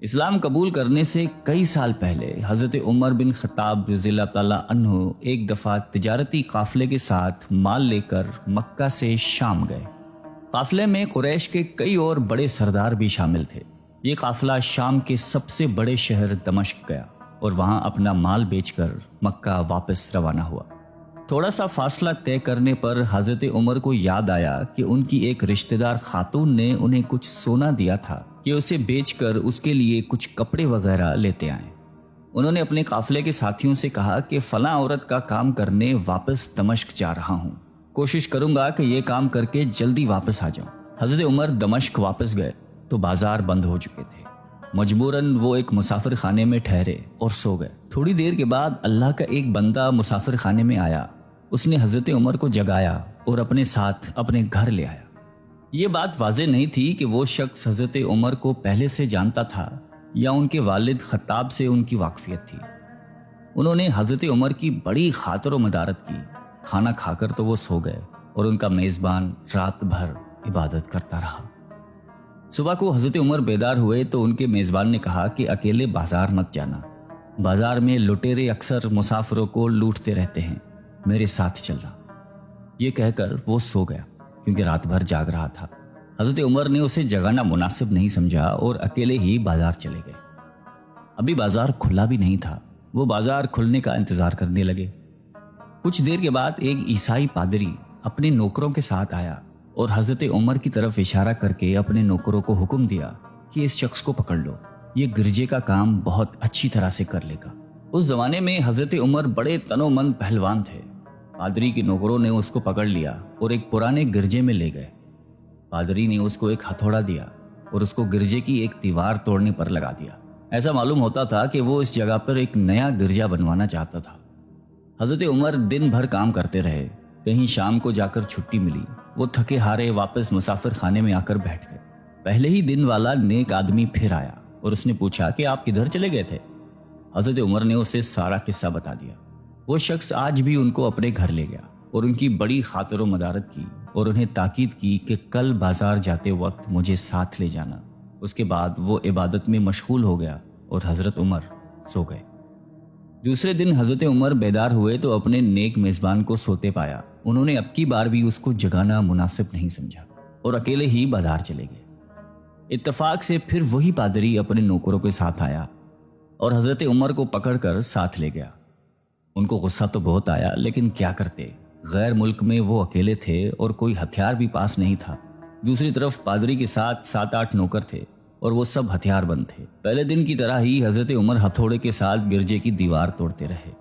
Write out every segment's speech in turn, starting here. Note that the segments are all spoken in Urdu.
اسلام قبول کرنے سے کئی سال پہلے حضرت عمر بن خطاب رضی اللہ تعالیٰ عنہ ایک دفعہ تجارتی قافلے کے ساتھ مال لے کر مکہ سے شام گئے۔ قافلے میں قریش کے کئی اور بڑے سردار بھی شامل تھے۔ یہ قافلہ شام کے سب سے بڑے شہر دمشق گیا اور وہاں اپنا مال بیچ کر مکہ واپس روانہ ہوا۔ تھوڑا سا فاصلہ طے کرنے پر حضرت عمر کو یاد آیا کہ ان کی ایک رشتہ دار خاتون نے انہیں کچھ سونا دیا تھا کہ اسے بیچ کر اس کے لیے کچھ کپڑے وغیرہ لیتے آئیں۔ انہوں نے اپنے قافلے کے ساتھیوں سے کہا کہ فلاں عورت کا کام کرنے واپس دمشق جا رہا ہوں، کوشش کروں گا کہ یہ کام کر کے جلدی واپس آ جاؤں۔ حضرت عمر دمشق واپس گئے تو بازار بند ہو چکے تھے۔ مجبوراً وہ ایک مسافر خانے میں ٹھہرے اور سو گئے۔ تھوڑی دیر کے بعد اللہ کا ایک بندہ مسافر خانے میں آیا۔ اس نے حضرت عمر کو جگایا اور اپنے ساتھ اپنے گھر لے آیا۔ یہ بات واضح نہیں تھی کہ وہ شخص حضرت عمر کو پہلے سے جانتا تھا یا ان کے والد خطاب سے ان کی واقفیت تھی۔ انہوں نے حضرت عمر کی بڑی خاطر و مدارت کی۔ کھانا کھا کر تو وہ سو گئے اور ان کا میزبان رات بھر عبادت کرتا رہا۔ صبح کو حضرت عمر بیدار ہوئے تو ان کے میزبان نے کہا کہ اکیلے بازار مت جانا، بازار میں لٹیرے اکثر مسافروں کو لوٹتے رہتے ہیں، میرے ساتھ چلنا۔ یہ کہہ کر وہ سو گیا کیونکہ رات بھر جاگ رہا تھا۔ حضرت عمر نے اسے جگانا مناسب نہیں سمجھا اور اکیلے ہی بازار چلے گئے۔ ابھی بازار کھلا بھی نہیں تھا، وہ بازار کھلنے کا انتظار کرنے لگے۔ کچھ دیر کے بعد ایک عیسائی پادری اپنے نوکروں کے ساتھ آیا اور حضرت عمر کی طرف اشارہ کر کے اپنے نوکروں کو حکم دیا کہ اس شخص کو پکڑ لو، یہ گرجے کا کام بہت اچھی طرح سے کر لے گا۔ اس زمانے میں حضرت عمر بڑے تنومند پہلوان تھے۔ پادری کے نوکروں نے اس کو پکڑ لیا اور ایک پرانے گرجے میں لے گئے۔ پادری نے اس کو ایک ہتھوڑا دیا اور اس کو گرجے کی ایک دیوار توڑنے پر لگا دیا۔ ایسا معلوم ہوتا تھا کہ وہ اس جگہ پر ایک نیا گرجا بنوانا چاہتا تھا۔ حضرت عمر دن بھر کام کرتے رہے۔ کہیں شام کو جا کر چھٹی ملی، وہ تھکے ہارے واپس مسافر خانے میں آ کر بیٹھ گئے۔ پہلے ہی دن والا نیک آدمی پھر آیا اور اس نے پوچھا کہ آپ کدھر چلے گئے تھے؟ حضرت عمر نے اسے سارا قصہ بتا دیا۔ وہ شخص آج بھی ان کو اپنے گھر لے گیا اور ان کی بڑی خاطر و مدارت کی اور انہیں تاکید کی کہ کل بازار جاتے وقت مجھے ساتھ لے جانا۔ اس کے بعد وہ عبادت میں مشغول ہو گیا اور حضرت عمر سو گئے۔ دوسرے دن حضرت عمر بیدار ہوئے تو اپنے نیک میزبان کو سوتے پایا۔ انہوں نے اب کی بار بھی اس کو جگانا مناسب نہیں سمجھا اور اکیلے ہی بازار چلے گئے۔ اتفاق سے پھر وہی پادری اپنے نوکروں کے ساتھ آیا اور حضرت عمر کو پکڑ کر ساتھ لے گیا۔ ان کو غصہ تو بہت آیا، لیکن کیا کرتے، غیر ملک میں وہ اکیلے تھے اور کوئی ہتھیار بھی پاس نہیں تھا۔ دوسری طرف پادری کے ساتھ 7-8 نوکر تھے اور وہ سب ہتھیار بند تھے۔ پہلے دن کی طرح ہی حضرت عمر ہتھوڑے کے ساتھ گرجے کی دیوار توڑتے رہے۔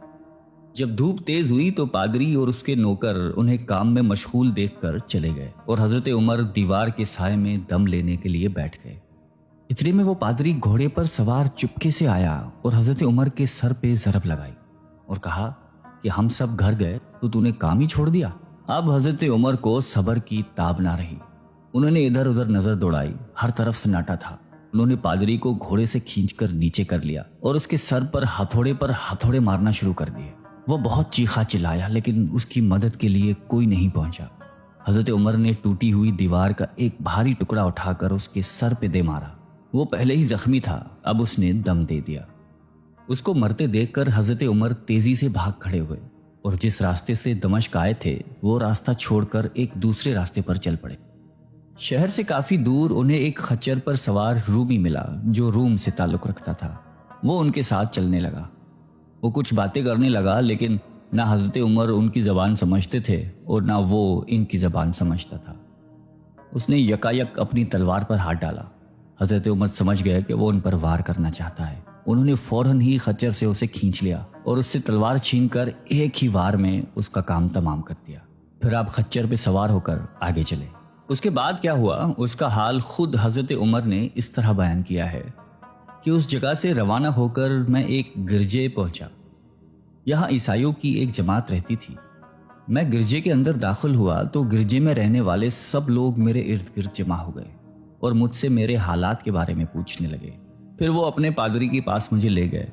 جب دھوپ تیز ہوئی تو پادری اور اس کے نوکر انہیں کام میں مشغول دیکھ کر چلے گئے اور حضرت عمر دیوار کے سائے میں دم لینے کے لیے بیٹھ گئے۔ اتنے میں وہ پادری گھوڑے پر سوار چپکے سے آیا اور حضرت عمر کے سر پہ ضرب لگائی اور کہا کہ ہم سب گھر گئے تو نے کام ہی چھوڑ دیا۔ اب حضرت عمر کو صبر کی تاب نہ رہی۔ انہوں نے ادھر ادھر نظر دوڑائی، ہر طرف سناٹا تھا۔ انہوں نے پادری کو گھوڑے سے کھینچ کر نیچے کر لیا اور اس کے سر پر ہتھوڑے مارنا شروع کر دیے۔ وہ بہت چیخا چلایا لیکن اس کی مدد کے لیے کوئی نہیں پہنچا۔ حضرت عمر نے ٹوٹی ہوئی دیوار کا ایک بھاری ٹکڑا اٹھا کر اس کے سر پہ دے مارا۔ وہ پہلے ہی زخمی تھا، اب اس نے دم دے دیا۔ اس کو مرتے دیکھ کر حضرت عمر تیزی سے بھاگ کھڑے ہوئے اور جس راستے سے دمشق آئے تھے وہ راستہ چھوڑ کر ایک دوسرے راستے پر چل پڑے۔ شہر سے کافی دور انہیں ایک خچر پر سوار رومی ملا جو روم سے تعلق رکھتا تھا۔ وہ ان کے ساتھ چلنے لگا۔ وہ کچھ باتیں کرنے لگا لیکن نہ حضرت عمر ان کی زبان سمجھتے تھے اور نہ وہ ان کی زبان سمجھتا تھا۔ اس نے یکایک اپنی تلوار پر ہاتھ ڈالا۔ حضرت عمر سمجھ گئے کہ وہ ان پر وار کرنا چاہتا ہے۔ انہوں نے فوراً ہی خچر سے اسے کھینچ لیا اور اس سے تلوار چھین کر ایک ہی وار میں اس کا کام تمام کر دیا۔ پھر آپ خچر پہ سوار ہو کر آگے چلے۔ اس کے بعد کیا ہوا اس کا حال خود حضرت عمر نے اس طرح بیان کیا ہے کہ اس جگہ سے روانہ ہو کر میں ایک گرجے پہنچا۔ یہاں عیسائیوں کی ایک جماعت رہتی تھی۔ میں گرجے کے اندر داخل ہوا تو گرجے میں رہنے والے سب لوگ میرے ارد گرد جمع ہو گئے اور مجھ سے میرے حالات کے بارے میں پوچھنے لگے۔ پھر وہ اپنے پادری کے پاس مجھے لے گئے۔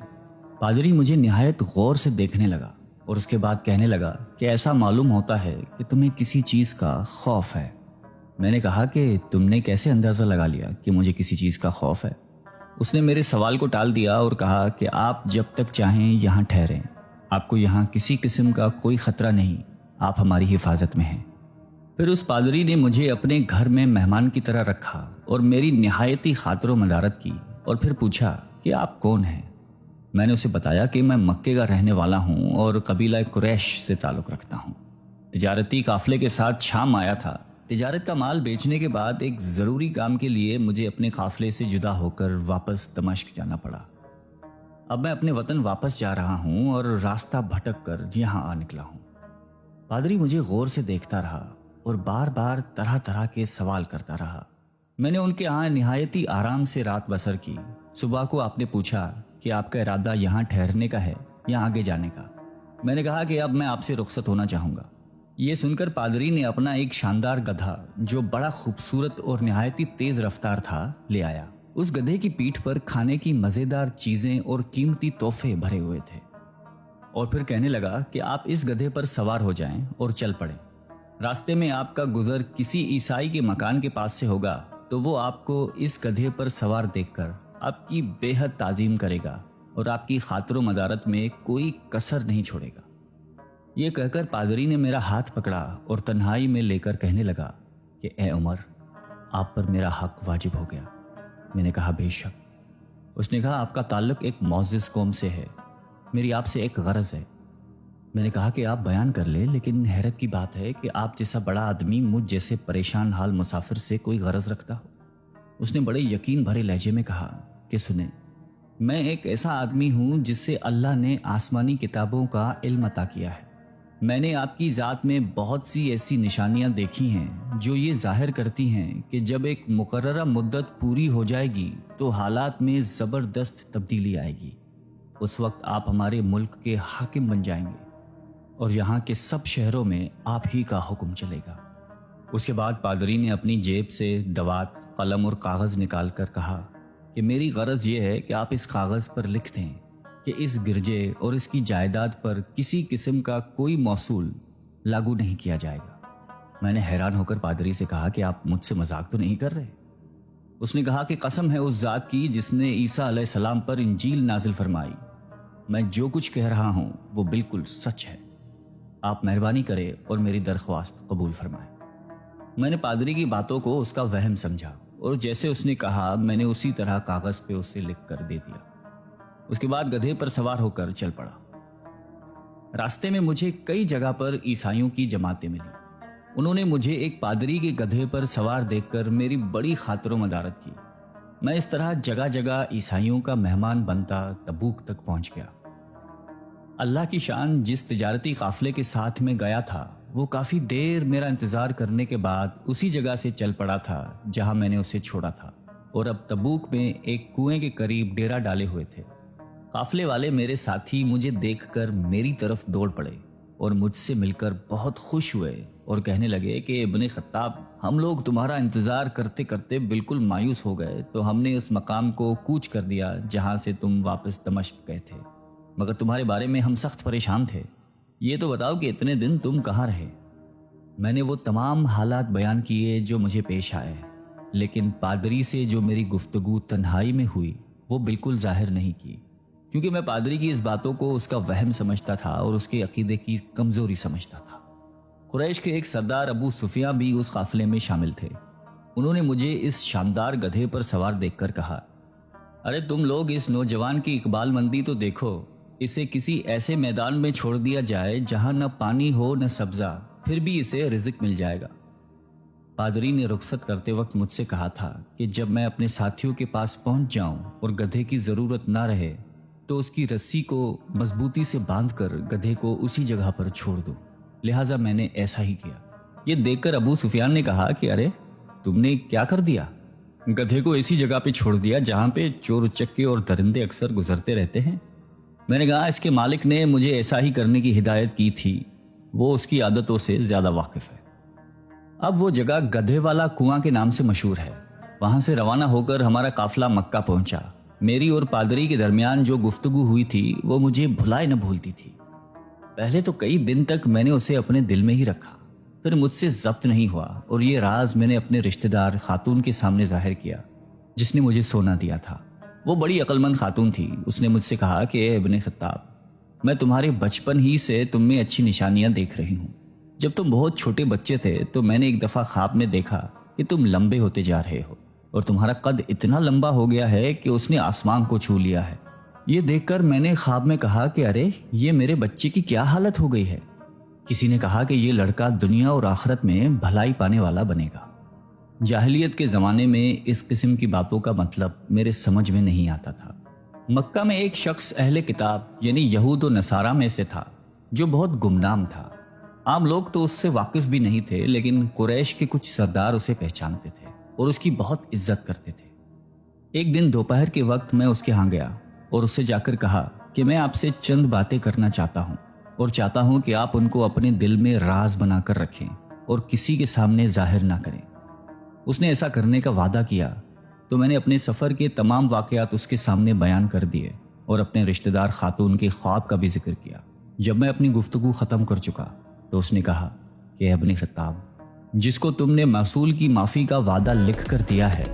پادری مجھے نہایت غور سے دیکھنے لگا اور اس کے بعد کہنے لگا کہ ایسا معلوم ہوتا ہے کہ تمہیں کسی چیز کا خوف ہے۔ میں نے کہا کہ تم نے کیسے اندازہ لگا لیا کہ مجھے کسی چیز کا خوف ہے؟ اس نے میرے سوال کو ٹال دیا اور کہا کہ آپ جب تک چاہیں یہاں ٹھہریں، آپ کو یہاں کسی قسم کا کوئی خطرہ نہیں، آپ ہماری حفاظت میں ہیں۔ پھر اس پادری نے مجھے اپنے گھر میں مہمان کی طرح رکھا اور میری نہایتی خاطر و مدارت کی، اور پھر پوچھا کہ آپ کون ہیں؟ میں نے اسے بتایا کہ میں مکے کا رہنے والا ہوں اور قبیلہ قریش سے تعلق رکھتا ہوں۔ تجارتی قافلے کے ساتھ شام آیا تھا۔ تجارت کا مال بیچنے کے بعد ایک ضروری کام کے لیے مجھے اپنے قافلے سے جدا ہو کر واپس دمشق جانا پڑا۔ اب میں اپنے وطن واپس جا رہا ہوں اور راستہ بھٹک کر یہاں آ نکلا ہوں۔ پادری مجھے غور سے دیکھتا رہا اور بار بار طرح طرح کے سوال کرتا رہا۔ میں نے ان کے ہاں نہایتی آرام سے رات بسر کی۔ صبح کو آپ نے پوچھا کہ آپ کا ارادہ یہاں ٹھہرنے کا ہے یا آگے جانے کا؟ میں نے کہا کہ اب میں آپ سے رخصت ہونا چاہوں گا۔ یہ سن کر پادری نے اپنا ایک شاندار گدھا جو بڑا خوبصورت اور نہایتی تیز رفتار تھا لے آیا۔ اس گدھے کی پیٹھ پر کھانے کی مزیدار چیزیں اور قیمتی تحفے بھرے ہوئے تھے، اور پھر کہنے لگا کہ آپ اس گدھے پر سوار ہو جائیں اور چل پڑیں۔ راستے میں آپ کا گزر کسی عیسائی کے مکان کے پاس سے ہوگا تو وہ آپ کو اس گدھے پر سوار دیکھ کر آپ کی بے حد تعظیم کرے گا اور آپ کی خاطر و مدارت میں کوئی کسر نہیں چھوڑے گا۔ یہ کہہ کر پادری نے میرا ہاتھ پکڑا اور تنہائی میں لے کر کہنے لگا کہ اے عمر، آپ پر میرا حق واجب ہو گیا۔ میں نے کہا بے شک۔ اس نے کہا آپ کا تعلق ایک معزز قوم سے ہے، میری آپ سے ایک غرض ہے۔ میں نے کہا کہ آپ بیان کر لیں، لیکن حیرت کی بات ہے کہ آپ جیسا بڑا آدمی مجھ جیسے پریشان حال مسافر سے کوئی غرض رکھتا ہو۔ اس نے بڑے یقین بھرے لہجے میں کہا کہ سنیں، میں ایک ایسا آدمی ہوں جس سے اللہ نے آسمانی کتابوں کا علم عطا کیا ہے۔ میں نے آپ کی ذات میں بہت سی ایسی نشانیاں دیکھی ہیں جو یہ ظاہر کرتی ہیں کہ جب ایک مقررہ مدت پوری ہو جائے گی تو حالات میں زبردست تبدیلی آئے گی۔ اس وقت آپ ہمارے ملک کے حاکم بن جائیں گے اور یہاں کے سب شہروں میں آپ ہی کا حکم چلے گا۔ اس کے بعد پادری نے اپنی جیب سے دوات، قلم اور کاغذ نکال کر کہا کہ میری غرض یہ ہے کہ آپ اس کاغذ پر لکھ دیں کہ اس گرجے اور اس کی جائیداد پر کسی قسم کا کوئی موصول لاگو نہیں کیا جائے گا۔ میں نے حیران ہو کر پادری سے کہا کہ آپ مجھ سے مذاق تو نہیں کر رہے؟ اس نے کہا کہ قسم ہے اس ذات کی جس نے عیسیٰ علیہ السلام پر انجیل نازل فرمائی، میں جو کچھ کہہ رہا ہوں وہ بالکل سچ ہے۔ آپ مہربانی کریں اور میری درخواست قبول فرمائیں۔ میں نے پادری کی باتوں کو اس کا وہم سمجھا اور جیسے اس نے کہا میں نے اسی طرح کاغذ پہ اسے لکھ کر دے دیا۔ اس کے بعد گدھے پر سوار ہو کر چل پڑا۔ راستے میں مجھے کئی جگہ پر عیسائیوں کی جماعتیں ملی۔ انہوں نے مجھے ایک پادری کے گدھے پر سوار دیکھ کر میری بڑی خاطر و مدارت کی۔ میں اس طرح جگہ جگہ عیسائیوں کا مہمان بنتا تبوک تک پہنچ گیا۔ اللہ کی شان، جس تجارتی قافلے کے ساتھ میں گیا تھا وہ کافی دیر میرا انتظار کرنے کے بعد اسی جگہ سے چل پڑا تھا جہاں میں نے اسے چھوڑا تھا، اور اب تبوک میں ایک کنویں کے قریب ڈیرا ڈالے ہوئے تھے۔ قافلے والے میرے ساتھی مجھے دیکھ کر میری طرف دوڑ پڑے اور مجھ سے مل کر بہت خوش ہوئے اور کہنے لگے کہ ابن خطاب، ہم لوگ تمہارا انتظار کرتے کرتے بالکل مایوس ہو گئے تو ہم نے اس مقام کو کوچ کر دیا جہاں سے تم واپس دمشق گئے تھے، مگر تمہارے بارے میں ہم سخت پریشان تھے۔ یہ تو بتاؤ کہ اتنے دن تم کہاں رہے؟ میں نے وہ تمام حالات بیان کیے جو مجھے پیش آئے، لیکن پادری سے جو میری گفتگو تنہائی میں ہوئی وہ بالکل ظاہر نہیں کی، کیونکہ میں پادری کی اس باتوں کو اس کا وہم سمجھتا تھا اور اس کے عقیدے کی کمزوری سمجھتا تھا۔ قریش کے ایک سردار ابو سفیان بھی اس قافلے میں شامل تھے۔ انہوں نے مجھے اس شاندار گدھے پر سوار دیکھ کر کہا، ارے تم لوگ اس نوجوان کی اقبال مندی تو دیکھو، اسے کسی ایسے میدان میں چھوڑ دیا جائے جہاں نہ پانی ہو نہ سبزہ، پھر بھی اسے رزق مل جائے گا۔ پادری نے رخصت کرتے وقت مجھ سے کہا تھا کہ جب میں اپنے ساتھیوں کے پاس پہنچ جاؤں اور گدھے کی ضرورت نہ رہے تو اس کی رسی کو مضبوطی سے باندھ کر گدھے کو اسی جگہ پر چھوڑ دو، لہٰذا میں نے ایسا ہی کیا۔ یہ دیکھ کر ابو سفیان نے کہا کہ ارے تم نے کیا کر دیا؟ گدھے کو ایسی جگہ پہ چھوڑ دیا جہاں پہ چور اچکے اور درندے اکثر گزرتے رہتے ہیں۔ میں نے کہا اس کے مالک نے مجھے ایسا ہی کرنے کی ہدایت کی تھی، وہ اس کی عادتوں سے زیادہ واقف ہے۔ اب وہ جگہ گدھے والا کنواں کے نام سے مشہور ہے۔ وہاں سے روانہ ہو کر ہمارا قافلہ مکہ پہنچا۔ میری اور پادری کے درمیان جو گفتگو ہوئی تھی وہ مجھے بھلائے نہ بھولتی تھی۔ پہلے تو کئی دن تک میں نے اسے اپنے دل میں ہی رکھا، پھر مجھ سے ضبط نہیں ہوا اور یہ راز میں نے اپنے رشتہ دار خاتون کے سامنے ظاہر کیا جس نے مجھے سونا دیا تھا۔ وہ بڑی عقل مند خاتون تھی۔ اس نے مجھ سے کہا کہ اے ابن خطاب، میں تمہارے بچپن ہی سے تم میں اچھی نشانیاں دیکھ رہی ہوں۔ جب تم بہت چھوٹے بچے تھے تو میں نے ایک دفعہ خواب میں دیکھا کہ تم لمبے ہوتے جا رہے ہو اور تمہارا قد اتنا لمبا ہو گیا ہے کہ اس نے آسمان کو چھو لیا ہے۔ یہ دیکھ کر میں نے خواب میں کہا کہ ارے یہ میرے بچے کی کیا حالت ہو گئی ہے۔ کسی نے کہا کہ یہ لڑکا دنیا اور آخرت میں بھلائی پانے والا بنے گا۔ جاہلیت کے زمانے میں اس قسم کی باتوں کا مطلب میرے سمجھ میں نہیں آتا تھا۔ مکہ میں ایک شخص اہل کتاب یعنی یہود و نصارہ میں سے تھا جو بہت گمنام تھا۔ عام لوگ تو اس سے واقف بھی نہیں تھے، لیکن قریش کے کچھ سردار اسے پہچانتے تھے اور اس کی بہت عزت کرتے تھے۔ ایک دن دوپہر کے وقت میں اس کے ہاں گیا اور اسے جا کر کہا کہ میں آپ سے چند باتیں کرنا چاہتا ہوں اور چاہتا ہوں کہ آپ ان کو اپنے دل میں راز بنا کر رکھیں اور کسی کے سامنے ظاہر نہ کریں۔ اس نے ایسا کرنے کا وعدہ کیا تو میں نے اپنے سفر کے تمام واقعات اس کے سامنے بیان کر دیے اور اپنے رشتہ دار خاتون کے خواب کا بھی ذکر کیا۔ جب میں اپنی گفتگو ختم کر چکا تو اس نے کہا کہ ابن خطاب، جس کو تم نے موصول کی معافی کا وعدہ لکھ کر دیا ہے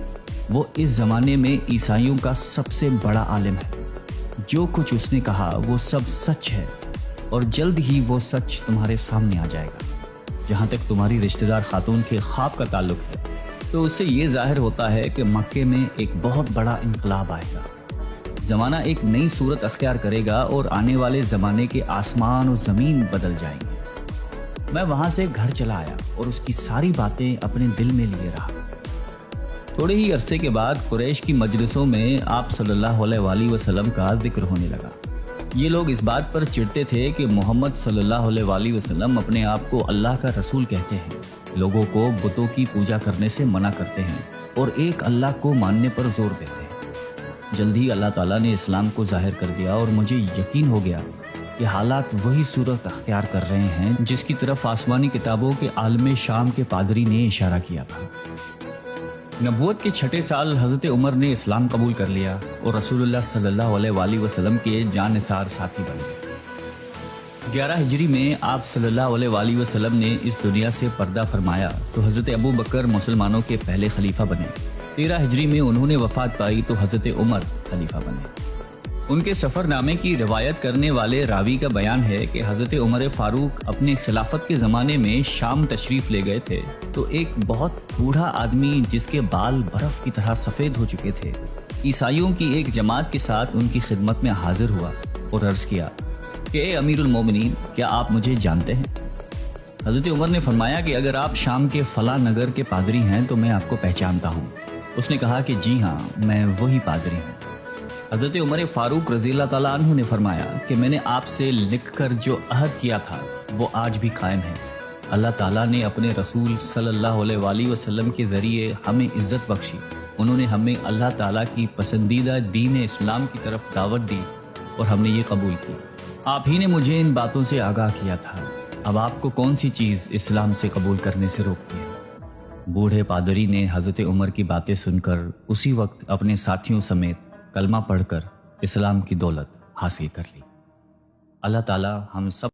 وہ اس زمانے میں عیسائیوں کا سب سے بڑا عالم ہے۔ جو کچھ اس نے کہا وہ سب سچ ہے اور جلد ہی وہ سچ تمہارے سامنے آ جائے گا۔ جہاں تک تمہاری رشتہ دار خاتون کے خواب کا تعلق ہے تو اس سے یہ ظاہر ہوتا ہے کہ مکے میں ایک بہت بڑا انقلاب آئے گا۔ زمانہ ایک نئی صورت اختیار کرے گا اور آنے والے زمانے کے آسمان و زمین بدل جائیں گے۔ میں وہاں سے گھر چلا آیا اور اس کی ساری باتیں اپنے دل میں لیے رہا۔ تھوڑے ہی عرصے کے بعد قریش کی مجلسوں میں آپ صلی اللہ علیہ وآلہ وسلم کا ذکر ہونے لگا۔ یہ لوگ اس بات پر چڑھتے تھے کہ محمد صلی اللہ علیہ وآلہ وسلم اپنے آپ کو اللہ کا رسول کہتے ہیں، لوگوں کو بتوں کی پوجا کرنے سے منع کرتے ہیں اور ایک اللہ کو ماننے پر زور دیتے ہیں۔ جلد ہی اللہ تعالیٰ نے اسلام کو ظاہر کر دیا اور مجھے یقین ہو گیا کہ حالات وہی صورت اختیار کر رہے ہیں جس کی طرف آسمانی کتابوں کے عالم شام کے پادری نے اشارہ کیا تھا۔ نبوت کے چھٹے سال حضرت عمر نے اسلام قبول کر لیا اور رسول اللہ صلی اللہ علیہ وآلہ وسلم کے جان نثار ساتھی بن گئے۔ 11 ہجری میں آپ صلی اللہ علیہ وآلہ وسلم نے اس دنیا سے پردہ فرمایا تو حضرت ابو بکر مسلمانوں کے پہلے خلیفہ بنے۔ 13 ہجری میں انہوں نے وفات پائی تو حضرت عمر خلیفہ بنے۔ ان کے سفر نامے کی روایت کرنے والے راوی کا بیان ہے کہ حضرت عمر فاروق اپنے خلافت کے زمانے میں شام تشریف لے گئے تھے تو ایک بہت بوڑھا آدمی جس کے بال برف کی طرح سفید ہو چکے تھے عیسائیوں کی ایک جماعت کے ساتھ ان کی خدمت میں حاضر ہوا اور عرض کیا کہ اے امیر المومنین، کیا آپ مجھے جانتے ہیں؟ حضرت عمر نے فرمایا کہ اگر آپ شام کے فلاں نگر کے پادری ہیں تو میں آپ کو پہچانتا ہوں۔ اس نے کہا کہ جی ہاں، میں وہی پادری ہوں۔ حضرت عمر فاروق رضی اللہ تعالیٰ عنہ نے فرمایا کہ میں نے آپ سے لکھ کر جو عہد کیا تھا وہ آج بھی قائم ہے۔ اللہ تعالیٰ نے اپنے رسول صلی اللہ علیہ وآلہ وسلم کے ذریعے ہمیں عزت بخشی۔ انہوں نے ہمیں اللہ تعالیٰ کی پسندیدہ دین اسلام کی طرف دعوت دی اور ہم نے یہ قبول کی۔ آپ ہی نے مجھے ان باتوں سے آگاہ کیا تھا۔ اب آپ کو کون سی چیز اسلام سے قبول کرنے سے روکتی ہے؟ بوڑھے پادری نے حضرت عمر کی باتیں سن کر اسی وقت اپنے ساتھیوں سمیت کلمہ پڑھ کر اسلام کی دولت حاصل کر لی۔ اللہ تعالی ہم سب